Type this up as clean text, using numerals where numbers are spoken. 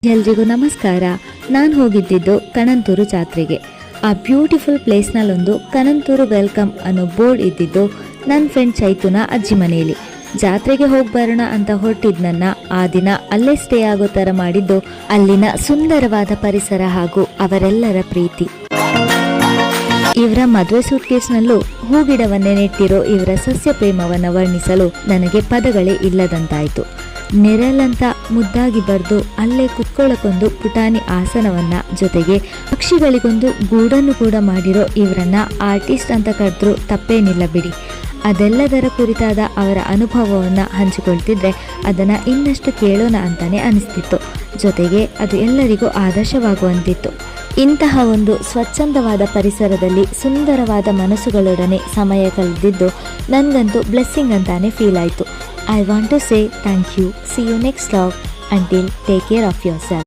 ಎಲ್ರಿಗೂ ನಮಸ್ಕಾರ. ನಾನು ಹೋಗಿದ್ದಿದ್ದು ಕಣಂತೂರು ಜಾತ್ರೆಗೆ. ಆ ಬ್ಯೂಟಿಫುಲ್ ಪ್ಲೇಸ್ನಲ್ಲೊಂದು ಕಣಂತೂರು ವೆಲ್ಕಮ್ ಅನ್ನೋ ಬೋರ್ಡ್ ಇದ್ದಿದ್ದು ನನ್ನ ಫ್ರೆಂಡ್ ಚೈತುನ ಅಜ್ಜಿ ಮನೆಯಲ್ಲಿ. ಜಾತ್ರೆಗೆ ಹೋಗಿ ಬರೋಣ ಅಂತ ಹೊರಟಿದ್ನನ್ನ ಆ ದಿನ ಅಲ್ಲೇ ಸ್ಟೇ ಆಗೋ ಥರ ಮಾಡಿದ್ದು ಅಲ್ಲಿನ ಸುಂದರವಾದ ಪರಿಸರ ಹಾಗೂ ಅವರೆಲ್ಲರ ಪ್ರೀತಿ. ಇವರ ಮದುವೆ ಸೂಟ್ಕೇಸ್ನಲ್ಲೂ ಹೂಗಿಡವನ್ನೇ ನೆಟ್ಟಿರೋ ಇವರ ಸಸ್ಯ ಪ್ರೇಮವನ್ನು ವರ್ಣಿಸಲು ನನಗೆ ಪದಗಳೇ ಇಲ್ಲದಂತಾಯಿತು. ನೆರಳಂತ ಮುದ್ದಾಗಿ ಬರೆದು ಅಲ್ಲೇ ಕುತ್ಕೊಳ್ಳೋಕೊಂದು ಪುಟಾಣಿ ಆಸನವನ್ನ, ಜೊತೆಗೆ ಪಕ್ಷಿಗಳಿಗೊಂದು ಗೂಡನ್ನು ಕೂಡ ಮಾಡಿರೋ ಇವರನ್ನ ಆರ್ಟಿಸ್ಟ್ ಅಂತ ಕರೆದ್ರೂ ತಪ್ಪೇನಿಲ್ಲ ಬಿಡಿ. ಅದೆಲ್ಲದರ ಕುರಿತಾದ ಅವರ ಅನುಭವವನ್ನು ಹಂಚಿಕೊಳ್ತಿದ್ರೆ ಅದನ್ನು ಇನ್ನಷ್ಟು ಕೇಳೋಣ ಅಂತಾನೆ ಅನಿಸ್ತಿತ್ತು. ಜೊತೆಗೆ ಅದು ಎಲ್ಲರಿಗೂ ಆದರ್ಶವಾಗುವಂತಿತ್ತು. ಇಂತಹ ಒಂದು ಸ್ವಚ್ಛಂದವಾದ ಪರಿಸರದಲ್ಲಿ ಸುಂದರವಾದ ಮನಸ್ಸುಗಳೊಡನೆ ಸಮಯ ಕಳೆದಿದ್ದು ನನಗಂತೂ ಬ್ಲೆಸ್ಸಿಂಗ್ ಅಂತಾನೆ ಫೀಲ್ ಆಯಿತು. I want to say thank you. See you next vlog. Until, take care of yourself.